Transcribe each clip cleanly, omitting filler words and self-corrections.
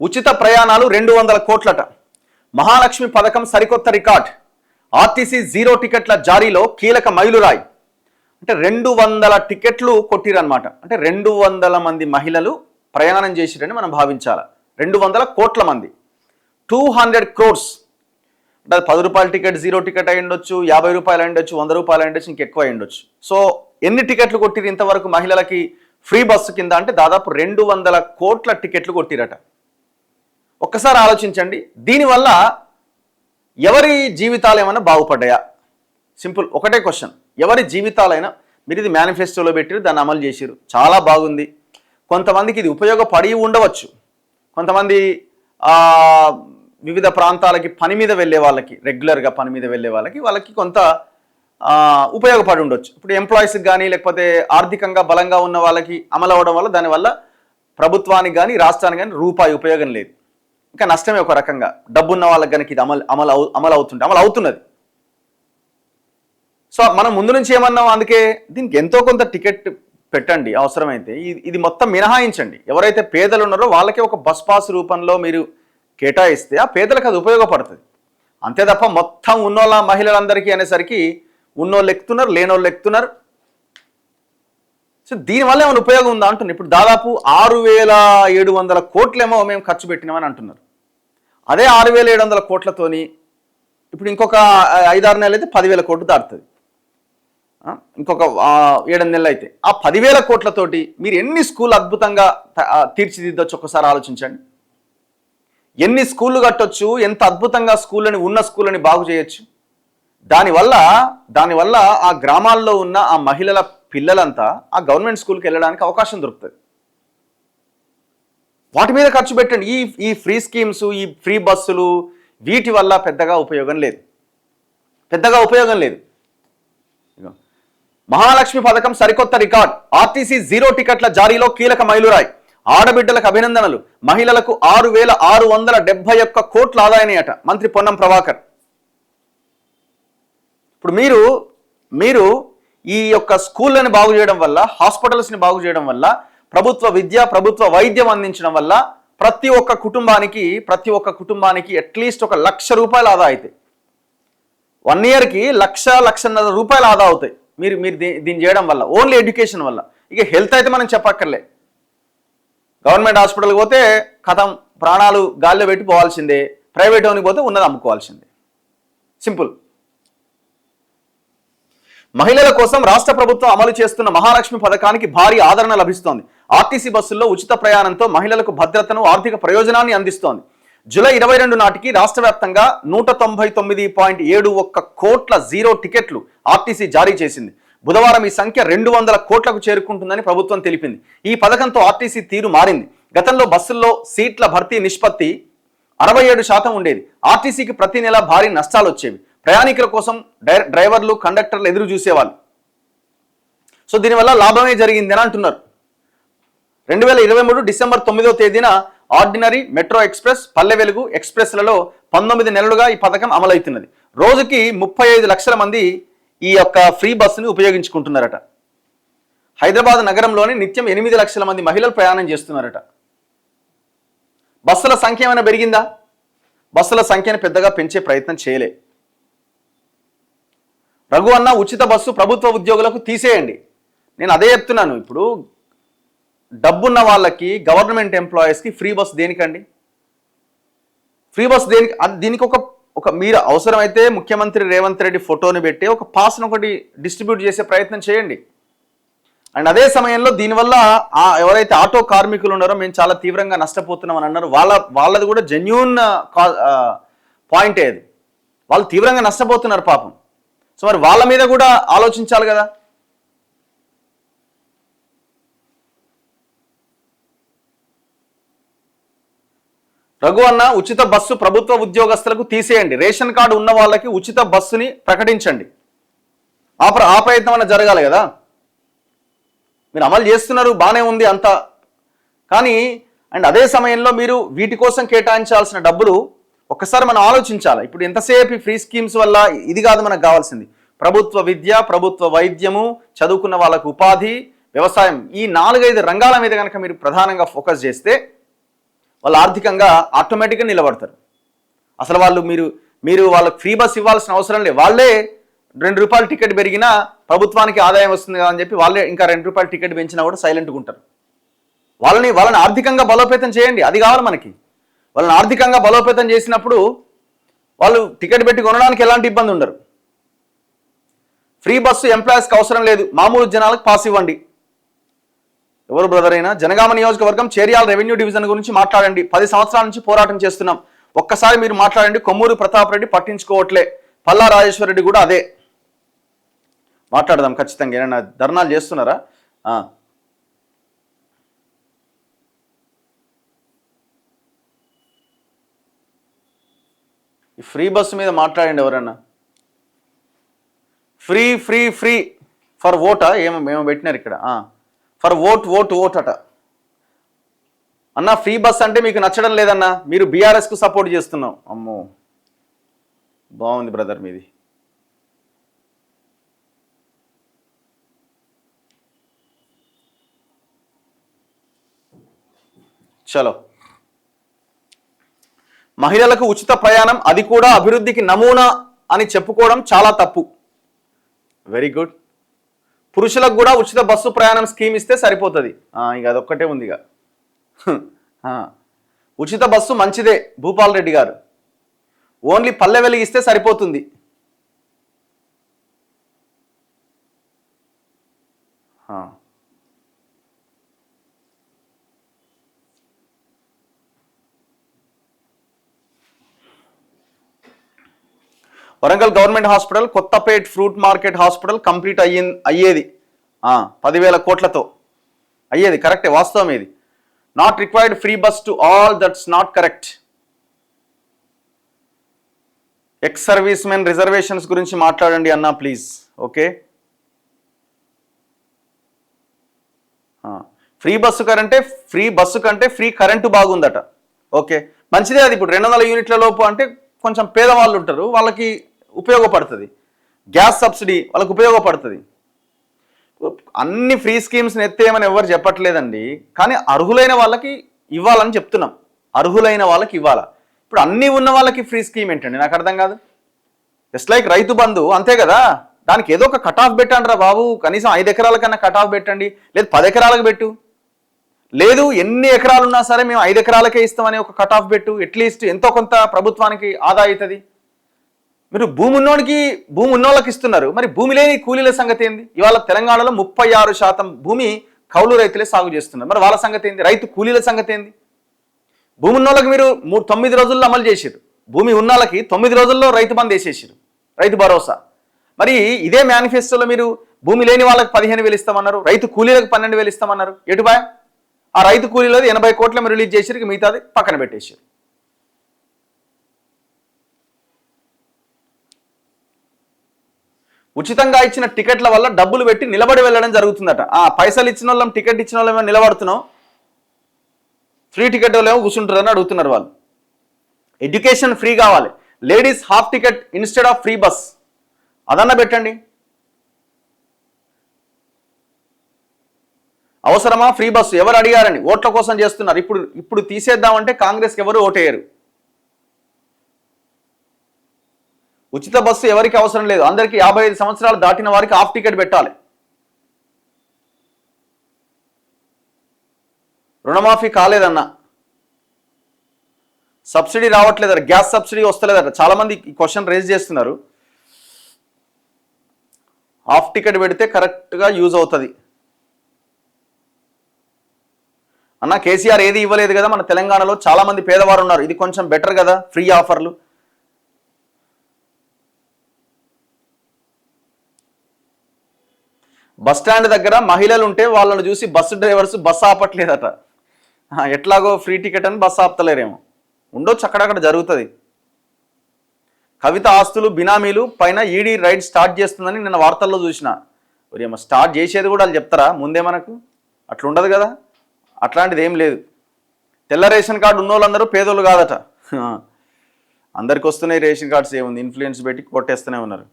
ఉచిత ప్రయాణాలు 200 కోట్లట. మహాలక్ష్మి పథకం సరికొత్త రికార్డ్. ఆర్టీసీ జీరో టికెట్ల జారీలో కీలక మైలురాయి. అంటే 200 టికెట్లు కొట్టిరనమాట. అంటే 200 మంది మహిళలు ప్రయాణం చేసిరని మనం భావించాలి. 200 కోట్ల మంది, 200 crores. అంటే అది 10 రూపాయల టికెట్ జీరో టికెట్ అయి ఉండొచ్చు, 50 రూపాయలు అయి ఉండొచ్చు, 100 రూపాయలు అయి ఉండొచ్చు, ఇంకెక్కువ అయి ఉండొచ్చు. సో ఎన్ని టికెట్లు కొట్టిరు ఇంతవరకు మహిళలకి ఫ్రీ బస్సు కింద అంటే దాదాపు 200 కోట్ల టికెట్లు కొట్టిరట. ఒక్కసారి ఆలోచించండి. దీనివల్ల ఎవరి జీవితాలు ఏమైనా బాగుపడ్డాయా? సింపుల్ ఒకటే క్వశ్చన్. ఎవరి జీవితాలైనా, మీరు ఇది మేనిఫెస్టోలో పెట్టిరు, దాన్ని అమలు చేసిరు, చాలా బాగుంది. కొంతమందికి ఇది ఉపయోగపడి ఉండవచ్చు. కొంతమంది వివిధ ప్రాంతాలకి పని మీద వెళ్ళే వాళ్ళకి, రెగ్యులర్గా పని మీద వెళ్ళే వాళ్ళకి కొంత ఉపయోగపడి ఉండొచ్చు. ఇప్పుడు ఎంప్లాయీస్కి కానీ లేకపోతే ఆర్థికంగా బలంగా ఉన్న వాళ్ళకి అమలు అవ్వడం వల్ల దానివల్ల ప్రభుత్వానికి కానీ రాష్ట్రానికి కానీ రూపాయి ఉపయోగం లేదు. ఇంకా నష్టమే ఒక రకంగా. డబ్బున్న వాళ్ళకి కనుక ఇది అమలు అవుతున్నది. సో మనం ముందు నుంచి ఏమన్నాం, అందుకే దీనికి ఎంతో కొంత టికెట్ పెట్టండి, అవసరమైతే ఇది మొత్తం మినహాయించండి. ఎవరైతే పేదలు ఉన్నారో వాళ్ళకే ఒక బస్ పాస్ రూపంలో మీరు కేటాయిస్తే ఆ పేదలకు అది ఉపయోగపడుతుంది. అంతే తప్ప మొత్తం ఉన్నోళ్ళ మహిళలందరికీ అనేసరికి ఉన్నోళ్ళు ఎక్కుతున్నారు, లేనోళ్ళు ఎక్కుతున్నారు. సో దీనివల్ల ఏమైనా ఉపయోగం ఉందా అంటున్నారు. ఇప్పుడు దాదాపు 6,700 కోట్లేమో మేము ఖర్చు పెట్టినామని అంటున్నారు. అదే 6,700 కోట్లతోని ఇప్పుడు ఇంకొక 5-6 నెలలు అయితే 10,000 కోట్లు దాటుతుంది. ఇంకొక 7 నెలలు అయితే ఆ 10,000 కోట్లతోటి మీరు ఎన్ని స్కూల్ అద్భుతంగా తీర్చిదిద్దొచ్చు ఒక్కసారి ఆలోచించండి. ఎన్ని స్కూళ్ళు కట్టొచ్చు, ఎంత అద్భుతంగా ఉన్న స్కూళ్ళని బాగు చేయొచ్చు. దానివల్ల ఆ గ్రామాల్లో ఉన్న ఆ మహిళల పిల్లలంతా ఆ గవర్నమెంట్ స్కూల్కి వెళ్ళడానికి అవకాశం దొరుకుతుంది. వాటి మీద ఖర్చు పెట్టండి. ఈ ఫ్రీ స్కీమ్స్, ఈ ఫ్రీ బస్సులు, వీటి వల్ల పెద్దగా ఉపయోగం లేదు. మహాలక్ష్మి పథకం సరికొత్త రికార్డ్. ఆర్టీసీ జీరో టికెట్ల జారీలో కీలక మైలురాయి. ఆడబిడ్డలకు అభినందనలు. మహిళలకు 6,671 కోట్ల ఆదాయమట. మంత్రి పొన్నం ప్రభాకర్. ఇప్పుడు మీరు ఈ యొక్క స్కూళ్ళని బాగు చేయడం వల్ల, హాస్పిటల్స్ని బాగు చేయడం వల్ల, ప్రభుత్వ విద్య, ప్రభుత్వ వైద్యం అందించడం వల్ల ప్రతి ఒక్క కుటుంబానికి అట్లీస్ట్ 1,00,000 రూపాయలు ఆదా అవుతాయి. 1 ఇయర్కి 1,00,000-1,50,000 రూపాయలు ఆదా అవుతాయి మీరు దీన్ని చేయడం వల్ల, ఓన్లీ ఎడ్యుకేషన్ వల్ల. ఇక హెల్త్ అయితే మనం చెప్పక్కర్లే. గవర్నమెంట్ హాస్పిటల్కి పోతే కథం, ప్రాణాలు గాల్లో పెట్టి పోవాల్సిందే. ప్రైవేట్ ఓన్కి పోతే ఉన్నది అమ్ముకోవాల్సిందే. సింపుల్. మహిళల కోసం రాష్ట్ర ప్రభుత్వం అమలు చేస్తున్న మహాలక్ష్మి పథకానికి భారీ ఆదరణ లభిస్తోంది. ఆర్టీసీ బస్సుల్లో ఉచిత ప్రయాణంతో మహిళలకు భద్రతను, ఆర్థిక ప్రయోజనాన్ని అందిస్తోంది. జూలై 22 నాటికి రాష్ట్ర వ్యాప్తంగా 199.71 కోట్ల జీరో టికెట్లు ఆర్టీసీ జారీ చేసింది. బుధవారం ఈ సంఖ్య 200 కోట్లకు చేరుకుంటుందని ప్రభుత్వం తెలిపింది. ఈ పథకంతో ఆర్టీసీ తీరు మారింది. గతంలో బస్సుల్లో సీట్ల భర్తీ నిష్పత్తి 67% ఉండేది. ఆర్టీసీకి ప్రతి నెల భారీ నష్టాలు వచ్చేవి. ప్రయాణికుల కోసం డ్రైవర్లు, కండక్టర్లు ఎదురు చూసేవాళ్ళు. సో దీనివల్ల లాభమే జరిగింది అని అంటున్నారు. 2023 డిసెంబర్ 9వ తేదీన ordinary, metro express, Palle Velugu ఎక్స్ప్రెస్లలో 19 నెలలుగా ఈ పథకం అమలవుతున్నది. రోజుకి 35 లక్షల మంది ఈ యొక్క ఫ్రీ బస్సుని ఉపయోగించుకుంటున్నారట. హైదరాబాద్ నగరంలోని నిత్యం 8 లక్షల మంది మహిళలు ప్రయాణం చేస్తున్నారట. బస్సుల సంఖ్య ఏమైనా పెరిగిందా? బస్సుల సంఖ్యను పెద్దగా పెంచే ప్రయత్నం చేయలే. రఘు అన్న ఉచిత బస్సు ప్రభుత్వ ఉద్యోగులకు తీసేయండి. నేను అదే చెప్తున్నాను. ఇప్పుడు డబ్బున్న వాళ్ళకి, గవర్నమెంట్ ఎంప్లాయీస్కి ఫ్రీ బస్ దేనికండి? ఫ్రీ బస్ దేనికి? దీనికి ఒక మీరు అవసరమైతే ముఖ్యమంత్రి రేవంత్ రెడ్డి ఫోటోని పెట్టి ఒక పాస్ను ఒకటి డిస్ట్రిబ్యూట్ చేసే ప్రయత్నం చేయండి. అండ్ అదే సమయంలో దీనివల్ల ఎవరైతే ఆటో కార్మికులు ఉన్నారో మేము చాలా తీవ్రంగా నష్టపోతున్నాం అని అన్నారు, వాళ్ళది కూడా జెన్యూన్ పాయింటే అది. వాళ్ళు తీవ్రంగా నష్టపోతున్నారు పాపం. సో మరి వాళ్ళ మీద కూడా ఆలోచించాలి కదా. రఘు అన్న ఉచిత బస్సు ప్రభుత్వ ఉద్యోగస్తులకు తీసేయండి. రేషన్ కార్డు ఉన్న వాళ్ళకి ఉచిత బస్సుని ప్రకటించండి. ఆ ప్రయత్నం అన్న జరగాలి కదా. మీరు అమలు చేస్తున్నారు, బాగానే ఉంది అంతా. కానీ అండ్ అదే సమయంలో మీరు వీటి కోసం కేటాయించాల్సిన డబ్బులు ఒక్కసారి మనం ఆలోచించాలి. ఇప్పుడు ఎంతసేపు ఫ్రీ స్కీమ్స్ వల్ల ఇది కాదు మనకు కావాల్సింది. ప్రభుత్వ విద్య, ప్రభుత్వ వైద్యము, చదువుకున్న వాళ్ళకు ఉపాధి, వ్యవసాయం, ఈ 4-5 రంగాల మీద కనుక మీరు ప్రధానంగా ఫోకస్ చేస్తే వాళ్ళు ఆర్థికంగా ఆటోమేటిక్గా నిలబడతారు. అసలు వాళ్ళు మీరు వాళ్ళకి ఫ్రీ బస్ ఇవ్వాల్సిన అవసరం లేదు. వాళ్ళే ₹2 టికెట్ పెరిగినా ప్రభుత్వానికి ఆదాయం వస్తుంది కదా అని చెప్పి వాళ్ళే ఇంకా ₹2 టికెట్ పెంచినా కూడా సైలెంట్గా ఉంటారు. వాళ్ళని ఆర్థికంగా బలోపేతం చేయండి, అది కావాలి మనకి. వాళ్ళని ఆర్థికంగా బలోపేతం చేసినప్పుడు వాళ్ళు టికెట్ పెట్టి కొనడానికి ఎలాంటి ఇబ్బంది ఉండరు. ఫ్రీ బస్సు ఎంప్లాయీస్కి అవసరం లేదు, మామూలు జనాలకు పాస్ ఇవ్వండి. ఎవరు బ్రదర్ అయినా జనగామ నియోజకవర్గం చేర్యాల రెవెన్యూ డివిజన్ గురించి మాట్లాడండి. 10 సంవత్సరాల నుంచి పోరాటం చేస్తున్నాం, ఒక్కసారి మీరు మాట్లాడండి. కొమ్మూరు ప్రతాప్ రెడ్డి పట్టించుకోవట్లే, పల్లా రాజేశ్వర రెడ్డి కూడా అదే. మాట్లాడదాం ఖచ్చితంగా. ఏమైనా ధర్నాలు చేస్తున్నారా? ఈ ఫ్రీ బస్సు మీద మాట్లాడండి ఎవరన్నా. ఫ్రీ ఫ్రీ ఫ్రీ ఫర్ ఓటా ఏమో పెట్టినారు ఇక్కడ. ఫర్ ఓట్ అట అన్న. ఫ్రీ బస్ అంటే మీకు నచ్చడం లేదన్నా, మీరు బీఆర్ఎస్కు సపోర్ట్ చేస్తున్నాం. అమ్మో బాగుంది బ్రదర్ మీది. చలో, మహిళలకు ఉచిత ప్రయాణం, అది కూడా అభివృద్ధికి నమూనా అని చెప్పుకోవడం చాలా తప్పు. Very good. పురుషులకు కూడా ఉచిత బస్సు ప్రయాణం స్కీమ్ ఇస్తే సరిపోతుంది. ఇక అదొక్కటే ఉంది. ఇక ఉచిత బస్సు మంచిదే భూపాల్ రెడ్డి గారు, ఓన్లీ పల్లె వెలిగిస్తే సరిపోతుంది. Warangal government hospital, Kothapet fruit market hospital complete అయ్యేది 10,000 కోట్లతో అయ్యేది. కరెక్టే, వాస్తవం ఇది. Not required free bus to all, that's not correct. Ex service men reservations గురించి మాట్లాడండి అన్నా ప్లీజ్. ఓకే, ఫ్రీ బస్సు కంటే ఫ్రీ కరెంటు బాగుందట. ఓకే, మంచిదే అది. ఇప్పుడు 200 యూనిట్ల లోపు అంటే కొంచెం పేదవాళ్ళు ఉంటారు, వాళ్ళకి ఉపయోగపడుతుంది. గ్యాస్ సబ్సిడీ వాళ్ళకి ఉపయోగపడుతుంది. అన్ని ఫ్రీ స్కీమ్స్ని ఎత్తేయమని ఎవరు చెప్పట్లేదండి, కానీ అర్హులైన వాళ్ళకి ఇవ్వాలని చెప్తున్నాం. అర్హులైన వాళ్ళకి ఇవ్వాలా. ఇప్పుడు అన్నీ ఉన్న వాళ్ళకి ఫ్రీ స్కీమ్ ఏంటండి, నాకు అర్థం కాదు. జస్ట్ లైక్ రైతు బంధు అంతే కదా, దానికి ఏదో ఒక కట్ ఆఫ్ పెట్టండి రా బాబు. కనీసం 5 ఎకరాల కన్నా కట్ ఆఫ్ పెట్టండి, లేదు 10 ఎకరాలకు పెట్టు, లేదు ఎన్ని ఎకరాలు ఉన్నా సరే మేము 5 ఎకరాలకే ఇస్తామని ఒక కట్ ఆఫ్ పెట్టు. అట్లీస్ట్ ఎంతో కొంత ప్రభుత్వానికి ఆదా అవుతుంది. మీరు భూమి ఉన్నోళ్ళకి ఇస్తున్నారు, మరి భూమి లేని కూలీల సంగతి ఏంది? ఇవాళ తెలంగాణలో 36% భూమి కౌలు రైతులే సాగు చేస్తున్నారు, మరి వాళ్ళ సంగతి ఏంది? రైతు కూలీల సంగతి ఏంది? భూమి ఉన్నోళ్ళకి మీరు 9 రోజుల్లో అమలు చేసారు, భూమి ఉన్నోళ్ళకి 9 రోజుల్లో రైతు బంధు వేసేసారు, రైతు భరోసా. మరి ఇదే మేనిఫెస్టోలో మీరు భూమి లేని వాళ్ళకి 15,000 ఇస్తామన్నారు, రైతు కూలీలకు 12,000 ఇస్తామన్నారు. ఎటుబాయ్? ఆ రైతు కూలీలో 80 కోట్ల రిలీజ్ చేసారు, మిగతాది పక్కన పెట్టేసారు. ఉచితంగా ఇచ్చిన టికెట్ల వల్ల డబ్బులు పెట్టి నిలబడి వెళ్ళడం జరుగుతుందట. పైసలు ఇచ్చిన వాళ్ళం, టికెట్ ఇచ్చిన వాళ్ళేమో నిలబడుతున్నాం, ఫ్రీ టికెట్ వాళ్ళేమో కూర్చుంటారని అడుగుతున్నారు వాళ్ళు. ఎడ్యుకేషన్ ఫ్రీ కావాలి, ladies half ticket instead of free bus, అదన్నా పెట్టండి. అవసరమా ఫ్రీ బస్సు? ఎవరు అడిగారని ఓట్ల కోసం చేస్తున్నారు. ఇప్పుడు తీసేద్దామంటే కాంగ్రెస్కి ఎవరు ఓటేయరు. ఉచిత బస్సు ఎవరికి అవసరం లేదు, అందరికీ 55 సంవత్సరాలు దాటిన వారికి హాఫ్ టికెట్ పెట్టాలి. రుణమాఫీ కాలేదన్న, సబ్సిడీ రావట్లేదట, గ్యాస్ సబ్సిడీ వస్తలేదట. చాలా మంది ఈ క్వశ్చన్ రేజ్ చేస్తున్నారు. హాఫ్ టికెట్ పెడితే కరెక్ట్గా యూజ్ అవుతుంది అన్న. కేసీఆర్ ఏది ఇవ్వలేదు కదా, మన తెలంగాణలో చాలా మంది పేదవారు ఉన్నారు, ఇది కొంచెం బెటర్ కదా, ఫ్రీ ఆఫర్లు. బస్ స్టాండ్ దగ్గర మహిళలు ఉంటే వాళ్ళని చూసి బస్సు డ్రైవర్స్ బస్సు ఆపట్లేదట. ఎట్లాగో ఫ్రీ టికెట్ అని బస్సు ఆపుతలేరేమో, ఉండొచ్చు, అక్కడక్కడ జరుగుతుంది. కవిత ఆస్తులు బినామీలు పైన ఈడీ రైడ్ స్టార్ట్ చేస్తుందని నిన్న వార్తల్లో చూసిన. ఏమో స్టార్ట్ చేసేది కూడా వాళ్ళు చెప్తారా ముందే? మనకు అట్లా ఉండదు కదా, అట్లాంటిది ఏం లేదు. తెల్ల రేషన్ కార్డు ఉన్నోళ్ళందరూ పేదోళ్ళు కాదట. అందరికి వస్తున్నాయి రేషన్ కార్డ్స్, ఏముంది, ఇన్ఫ్లుయెన్స్ పెట్టి కొట్టేస్తూనే ఉన్నారు.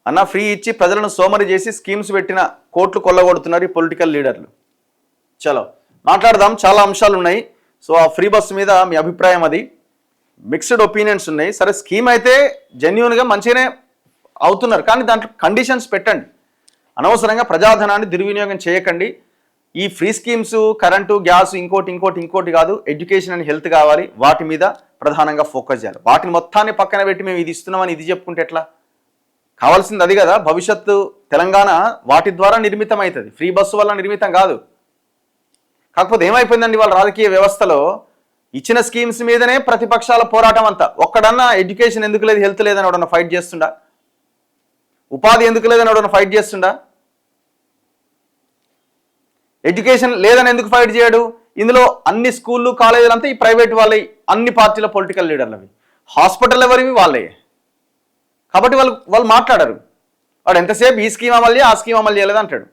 అన్న ఫ్రీ ఇచ్చి ప్రజలను సోమరి చేసి స్కీమ్స్ పెట్టిన కోట్లు కొల్లగొడుతున్నారు ఈ పొలిటికల్ లీడర్లు. చలో మాట్లాడదాం, చాలా అంశాలు ఉన్నాయి. సో ఆ ఫ్రీ బస్సు మీద మీ అభిప్రాయం అది. మిక్స్డ్ ఒపీనియన్స్ ఉన్నాయి. సరే స్కీమ్ అయితే జెన్యున్గా మంచిగానే అవుతున్నారు, కానీ దాంట్లో కండిషన్స్ పెట్టండి. అనవసరంగా ప్రజాధనాన్ని దుర్వినియోగం చేయకండి. ఈ ఫ్రీ స్కీమ్స్, కరెంటు, గ్యాస్, ఇంకోటి కాదు, ఎడ్యుకేషన్ అండ్ హెల్త్ కావాలి. వాటి మీద ప్రధానంగా ఫోకస్ చేయాలి. వాటిని మొత్తాన్ని పక్కన పెట్టి మేము ఇది ఇస్తున్నామని ఇది చెప్పుకుంటే ఎట్లా? కావాల్సింది అది కదా. భవిష్యత్తు తెలంగాణ వాటి ద్వారా నిర్మితం అవుతుంది, ఫ్రీ బస్సు వల్ల నిర్మితం కాదు. కాకపోతే ఏమైపోయిందండి, వాళ్ళ రాజకీయ వ్యవస్థలో ఇచ్చిన స్కీమ్స్ మీదనే ప్రతిపక్షాల పోరాటం అంతా. ఒక్కడన్నా ఎడ్యుకేషన్ ఎందుకు లేదు, హెల్త్ లేదని ఎవడన్నా ఫైట్ చేస్తుండా? ఉపాధి ఎందుకు లేదని ఎవడన్నా ఫైట్ చేస్తుండా? ఎడ్యుకేషన్ లేదని ఎందుకు ఫైట్ చేయడు? ఇందులో అన్ని స్కూళ్ళు, కాలేజీలు అంతా ఈ ప్రైవేట్ వాళ్ళవి, అన్ని పార్టీల పొలిటికల్ లీడర్లవి. హాస్పిటల్ ఎవరివి? వాళ్ళే. కాబట్టి వాళ్ళు మాట్లాడరు. వాడు ఎంతసేపు ఈ స్కీమ్ అమలు చేయ, ఆ స్కీమ్ అమలు చేయలేదు అంటాడు.